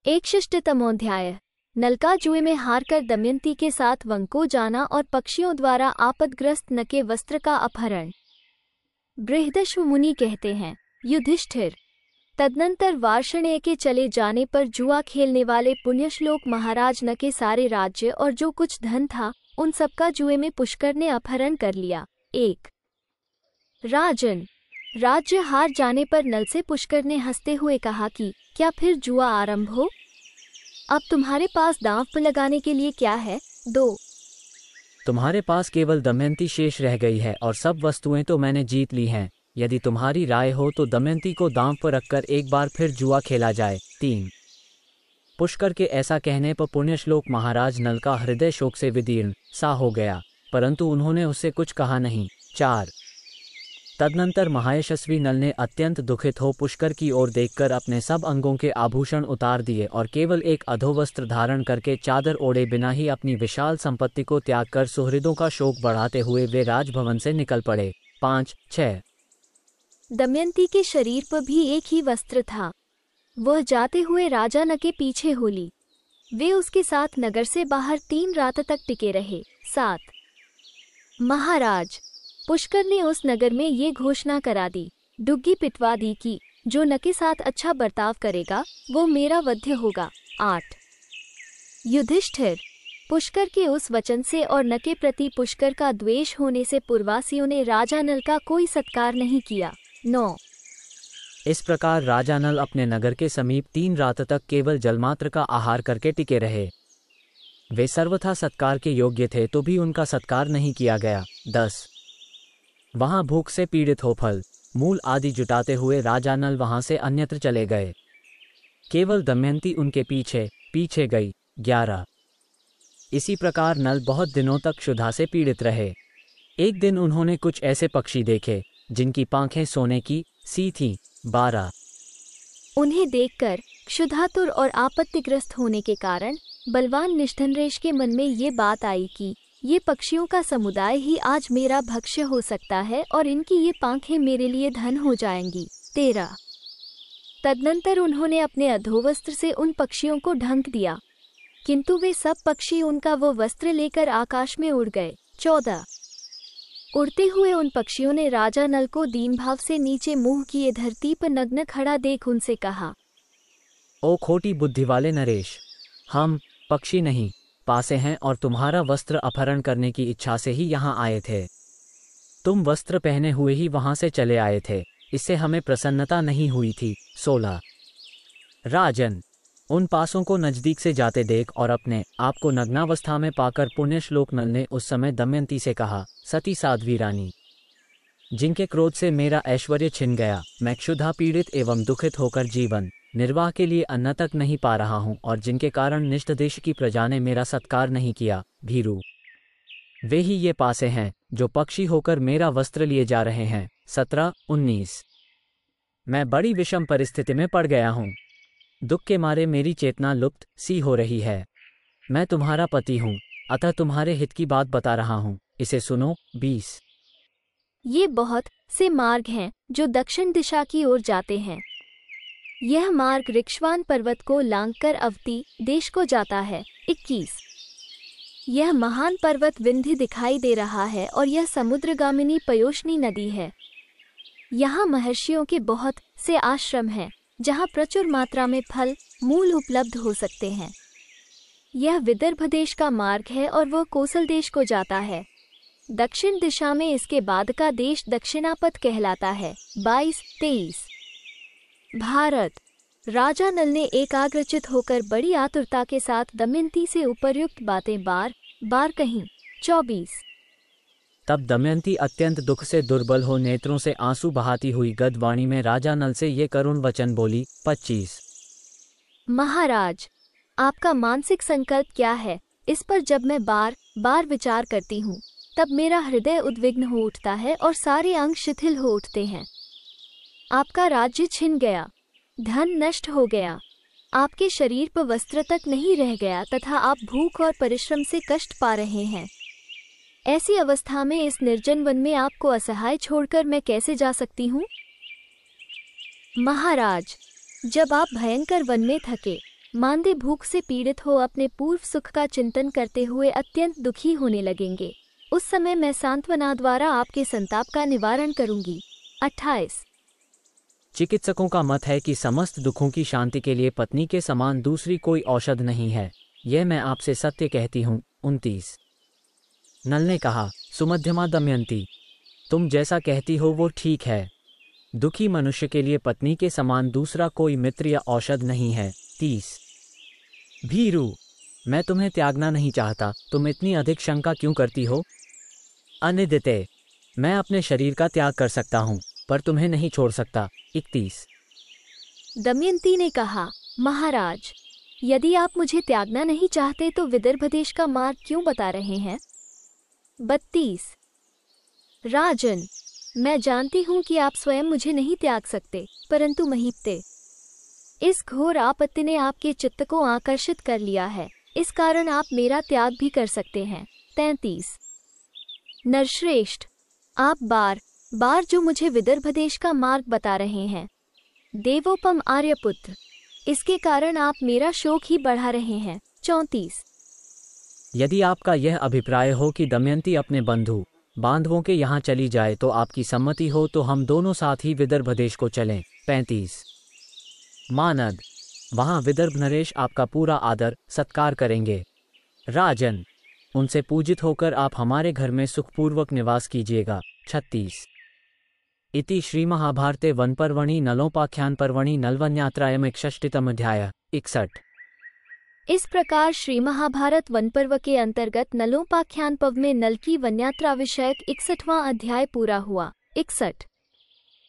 61तमोऽध्याय। नल का जुए में हारकर दमयंती के साथ वंको जाना और पक्षियों द्वारा आपदग्रस्त न के वस्त्र का अपहरण। बृहदश्व मुनि कहते हैं, युधिष्ठिर, तदनंतर वार्ष्णेय के चले जाने पर जुआ खेलने वाले पुण्यश्लोक महाराज न के सारे राज्य और जो कुछ धन था उन सबका जुए में पुष्कर ने अपहरण कर लिया। 1 राजन, राज्य हार जाने पर नल से पुष्कर ने हंसते हुए कहा कि क्या फिर जुआ आरंभ हो? अब तुम्हारे पास दांव पर लगाने के लिए क्या है? 2 तुम्हारे पास केवल दमयंती शेष रह गई है और सब वस्तुएं तो मैंने जीत ली हैं। यदि तुम्हारी राय हो तो दमयंती को दांव पर रखकर एक बार फिर जुआ खेला जाए। 3 पुष्कर के ऐसा कहने पर पुण्यश्लोक महाराज नल का हृदय शोक से विदीर्ण सा हो गया, परंतु उन्होंने उससे कुछ कहा नहीं। 4 तदनंतर महायशस्वी नल ने अत्यंत दुखित हो पुष्कर की ओर देखकर अपने सब अंगों के आभूषण उतार दिए और केवल एक अधोवस्त्र धारण करके चादर ओढ़े बिना ही अपनी विशाल संपत्ति को त्याग कर सुहृदों का शोक बढ़ाते हुए वे राजभवन से निकल पड़े। 5-6 दमयंती के शरीर पर भी एक ही वस्त्र था। वह जाते हुए राजा न के पीछे हो ली। वे उसके साथ नगर से बाहर 3 रात तक टिके रहे। 7 महाराज, पुष्कर ने उस नगर में ये घोषणा करा दी, डुग्गी पिटवा दी कि जो न के साथ अच्छा बर्ताव करेगा वो मेरा वध्य होगा। 8 युधिष्ठिर, पुष्कर के उस वचन से और न के प्रति पुष्कर का द्वेष होने से पूर्ववासियों ने राजा नल का कोई सत्कार नहीं किया। 9 इस प्रकार राजा नल अपने नगर के समीप 3 रात तक केवल जलमात्र का आहार करके टिके रहे। वे सर्वथा सत्कार के योग्य थे तो भी उनका सत्कार नहीं किया गया। 10 वहां भूख से पीड़ित हो फल मूल आदि जुटाते हुए राजा नल वहां से अन्यत्र चले गए। केवल दमयंती उनके पीछे पीछे गई। 11 इसी प्रकार नल बहुत दिनों तक क्षुधा से पीड़ित रहे। एक दिन उन्होंने कुछ ऐसे पक्षी देखे जिनकी पांखें सोने की सी थीं। 12 उन्हें देखकर क्षुधातुर और आपत्तिग्रस्त होने के कारण बलवान निष्ठनरेश के मन में ये बात आई कि ये पक्षियों का समुदाय ही आज मेरा भक्ष्य हो सकता है और इनकी ये पांखें मेरे लिए धन हो जाएंगी। 13 तदनंतर उन्होंने अपने अधोवस्त्र से उन पक्षियों को ढंक दिया, किंतु वे सब पक्षी उनका वो वस्त्र लेकर आकाश में उड़ गए। 14 उड़ते हुए उन पक्षियों ने राजा नल को दीन भाव से नीचे मुंह किए धरती पर नग्न खड़ा देख उनसे कहा, ओ खोटी बुद्धि वाले नरेश, हम पक्षी नहीं पासे हैं और तुम्हारा वस्त्र अपहरण करने की इच्छा से ही यहाँ आए थे। तुम वस्त्र पहने हुए ही वहां से चले आए थे, इससे हमें प्रसन्नता नहीं हुई थी। 16 राजन, उन पासों को नजदीक से जाते देख और अपने आप को नग्नावस्था में पाकर पुण्यश्लोक नल ने उस समय दमयंती से कहा, सती साध्वी रानी, जिनके क्रोध से मेरा ऐश्वर्य छिन गया, मैं क्षुधा पीड़ित एवं दुखित होकर जीवन निर्वाह के लिए अन्न तक नहीं पा रहा हूँ और जिनके कारण निष्ठ देश की प्रजा ने मेरा सत्कार नहीं किया, भीरू, वे ही ये पासे हैं जो पक्षी होकर मेरा वस्त्र लिए जा रहे हैं। 17-19 मैं बड़ी विषम परिस्थिति में पड़ गया हूँ। दुख के मारे मेरी चेतना लुप्त सी हो रही है। मैं तुम्हारा पति हूँ, अतः तुम्हारे हित की बात बता रहा हूँ, इसे सुनो। 20 ये बहुत से मार्ग हैं जो दक्षिण दिशा की ओर जाते हैं। यह मार्ग ऋक्ष्वान पर्वत को लांघकर अवती देश को जाता है। 21 यह महान पर्वत विंध्य दिखाई दे रहा है और यह समुद्रगामिनी पयोष्णी नदी है। यहाँ महर्षियों के बहुत से आश्रम हैं जहाँ प्रचुर मात्रा में फल मूल उपलब्ध हो सकते हैं। यह विदर्भ देश का मार्ग है और वह कोसल देश को जाता है। दक्षिण दिशा में इसके बाद का देश दक्षिणापथ कहलाता है। 22-23 भारत, राजा नल ने एकाग्रचित होकर बड़ी आतुरता के साथ दमयंती से उपर्युक्त बातें बार बार कहीं। 24 तब दमयंती अत्यंत दुख से दुर्बल हो नेत्रों से आंसू बहाती हुई गदवाणी में राजा नल से ये करुण वचन बोली। 25 महाराज, आपका मानसिक संकल्प क्या है? इस पर जब मैं बार बार विचार करती हूँ तब मेरा हृदय उद्विग्न हो उठता है और सारे अंग शिथिल हो उठते हैं। आपका राज्य छिन गया, धन नष्ट हो गया, आपके शरीर पर वस्त्र तक नहीं रह गया तथा आप भूख और परिश्रम से कष्ट पा रहे हैं। ऐसी अवस्था में इस निर्जन वन में आपको असहाय छोड़कर मैं कैसे जा सकती हूँ? महाराज, जब आप भयंकर वन में थके मांदे भूख से पीड़ित हो अपने पूर्व सुख का चिंतन करते हुए अत्यंत दुखी होने लगेंगे। उस समय मैं सांत्वना द्वारा आपके संताप का निवारण करूंगी। 28। चिकित्सकों का मत है कि समस्त दुखों की शांति के लिए पत्नी के समान दूसरी कोई औषध नहीं है। यह मैं आपसे सत्य कहती हूँ। 29। नल ने कहा, सुमध्यमा दमयंती, तुम जैसा कहती हो वो ठीक है। दुखी मनुष्य के लिए पत्नी के समान दूसरा कोई मित्र या औषध नहीं है। 30। भीरू, मैं तुम्हें त्यागना नहीं चाहता, तुम इतनी अधिक शंका क्यों करती हो? अनिदिते, मैं अपने शरीर का त्याग कर सकता हूँ पर तुम्हें नहीं छोड़ सकता। 31। दमयंती ने कहा, महाराज, यदि आप मुझे त्यागना नहीं चाहते तो विदर्भ देश का मार्ग क्यों बता रहे हैं? 32। राजन, मैं जानती हूँ कि आप स्वयं मुझे नहीं त्याग सकते, परंतु महीपते इस घोर आपत्ति ने आपके चित्त को आकर्षित कर लिया है, इस कारण आप मेरा त्याग भी कर सकते हैं। 33। नरश्रेष्ठ, आप बार बार जो मुझे विदर्भ देश का मार्ग बता रहे हैं, देवोपम आर्यपुत्र, इसके कारण आप मेरा शोक ही बढ़ा रहे हैं। 34। यदि आपका यह अभिप्राय हो कि दमयंती अपने बंधु बांधवों के यहाँ चली जाए तो आपकी सम्मति हो तो हम दोनों साथ ही विदर्भ देश को चलें। 35। मानद, वहाँ विदर्भ नरेश आपका पूरा आदर सत्कार करेंगे। राजन, उनसे पूजित होकर आप हमारे घर में सुखपूर्वक निवास कीजिएगा। 36। इति श्री महाभारते वनपर्वणि नलोपाख्यान पर्वणि नलवन्यात्रायम 61 अध्याय। 61। इस प्रकार श्री महाभारत वन पर्व के अंतर्गत नलोपाख्यान पर्व में नल की वन्यात्रा विषयक 61वां अध्याय पूरा हुआ। 61।